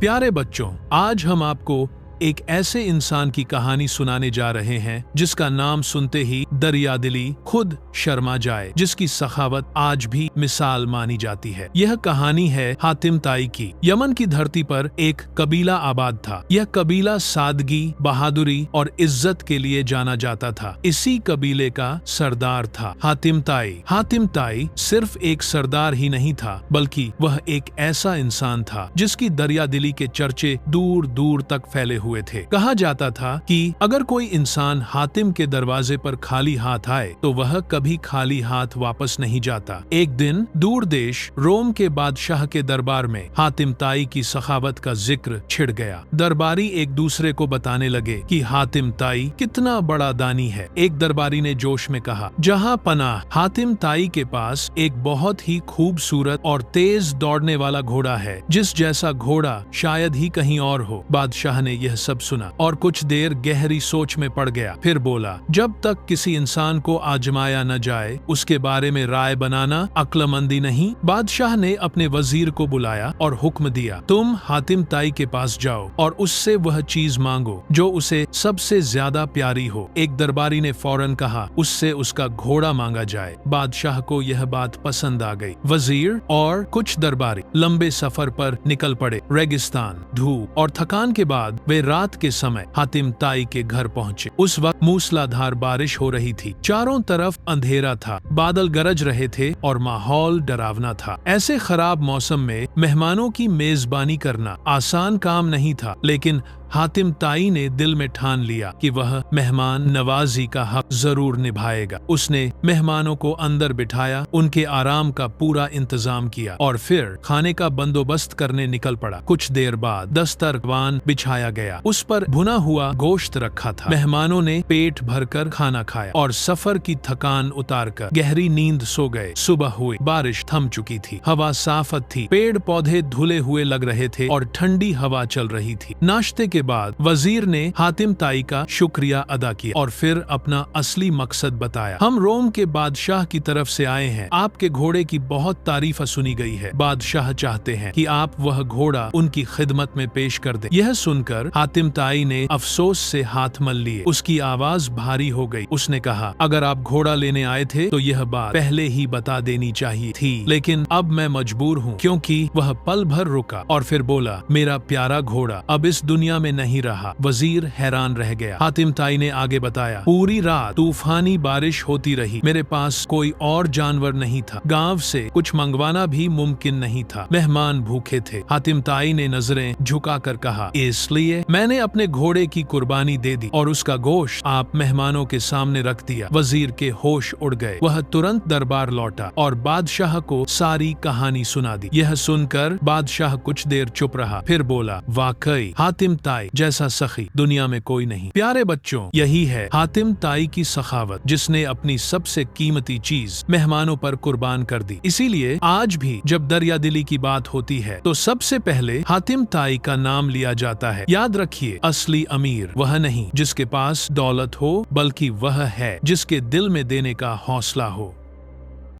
प्यारे बच्चों, आज हम आपको एक ऐसे इंसान की कहानी सुनाने जा रहे हैं जिसका नाम सुनते ही दरियादिली खुद शर्मा जाए, जिसकी सखावत आज भी मिसाल मानी जाती है। यह कहानी है हातिम ताई की। यमन की धरती पर एक कबीला आबाद था। यह कबीला सादगी, बहादुरी और इज्जत के लिए जाना जाता था। इसी कबीले का सरदार था हातिम ताई। हातिम ताई सिर्फ एक सरदार ही नहीं था, बल्कि वह एक ऐसा इंसान था जिसकी दरियादिली के चर्चे दूर दूर तक फैले हुए थे। कहा जाता था कि अगर कोई इंसान हातिम के दरवाजे पर खाली हाथ आए तो वह कभी खाली हाथ वापस नहीं जाता। एक दिन दूर देश रोम के बादशाह के दरबार में हातिम ताई की सखावत का जिक्र छिड़ गया। दरबारी एक दूसरे को बताने लगे कि हातिम ताई कितना बड़ा दानी है। एक दरबारी ने जोश में कहा, जहां पनाह हातिम ताई के पास एक बहुत ही खूबसूरत और तेज दौड़ने वाला घोड़ा है, जिस जैसा घोड़ा शायद ही कहीं और हो। बादशाह ने यह सब सुना और कुछ देर गहरी सोच में पड़ गया। फिर बोला, जब तक किसी इंसान को आजमाया न जाए उसके बारे में राय बनाना अक्लमंदी नहीं। बादशाह ने अपने वजीर को बुलाया और हुक्म दिया, तुम हातिम ताई के पास जाओ और उससे वह चीज मांगो जो उसे सबसे ज्यादा प्यारी हो। एक दरबारी ने फौरन कहा, उससे उसका घोड़ा मांगा जाए। बादशाह को यह बात पसंद आ गई। वजीर और कुछ दरबारी लंबे सफर पर निकल पड़े। रेगिस्तान, धूप और थकान के बाद वे रात के समय हातिम ताई के घर पहुंचे। उस वक्त मूसलाधार बारिश हो रही थी। चारों तरफ अंधेरा था, बादल गरज रहे थे और माहौल डरावना था। ऐसे खराब मौसम में मेहमानों की मेजबानी करना आसान काम नहीं था, लेकिन हातिम ताई ने दिल में ठान लिया कि वह मेहमान नवाजी का हक जरूर निभाएगा। उसने मेहमानों को अंदर बिठाया, उनके आराम का पूरा इंतजाम किया और फिर खाने का बंदोबस्त करने निकल पड़ा। कुछ देर बाद दस्तरखान बिछाया गया, उस पर भुना हुआ गोश्त रखा था। मेहमानों ने पेट भरकर खाना खाया और सफर की थकान उतारकर गहरी नींद सो गए। सुबह हुई, बारिश थम चुकी थी, हवा साफ थी, पेड़ पौधे धुले हुए लग रहे थे और ठंडी हवा चल रही थी। नाश्ते के बाद वजीर ने हातिम ताई का शुक्रिया अदा किया और फिर अपना असली मकसद बताया। हम रोम के बादशाह की तरफ से आए हैं। आपके घोड़े की बहुत तारीफ सुनी गई है। बादशाह चाहते हैं कि आप वह घोड़ा उनकी खिदमत में पेश कर दें। यह सुनकर हातिम ताई ने अफसोस से हाथ मल लिए। उसकी आवाज भारी हो गई। उसने कहा, अगर आप घोड़ा लेने आए थे तो यह बात पहले ही बता देनी चाहिए थी, लेकिन अब मैं मजबूर हूँ। क्योंकि वह पल भर रुका और फिर बोला, मेरा प्यारा घोड़ा अब इस दुनिया में नहीं रहा। वजीर हैरान रह गया। हातिम ताई ने आगे बताया, पूरी रात तूफानी बारिश होती रही। मेरे पास कोई और जानवर नहीं था। गांव से कुछ मंगवाना भी मुमकिन नहीं था। मेहमान भूखे थे। हातिम ताई ने नजरें झुकाकर कहा, इसलिए मैंने अपने घोड़े की कुर्बानी दे दी और उसका गोश्त आप मेहमानों के सामने रख दिया। वजीर के होश उड़ गए। वह तुरंत दरबार लौटा और बादशाह को सारी कहानी सुना दी। यह सुनकर बादशाह कुछ देर चुप रहा, फिर बोला, वाकई हातिम ताई जैसा सखी दुनिया में कोई नहीं। प्यारे बच्चों, यही है हातिम ताई की सखावत, जिसने अपनी सबसे कीमती चीज मेहमानों पर कुर्बान कर दी। इसीलिए आज भी जब दरियादिली की बात होती है तो सबसे पहले हातिम ताई का नाम लिया जाता है। याद रखिए, असली अमीर वह नहीं जिसके पास दौलत हो, बल्कि वह है जिसके दिल में देने का हौसला हो।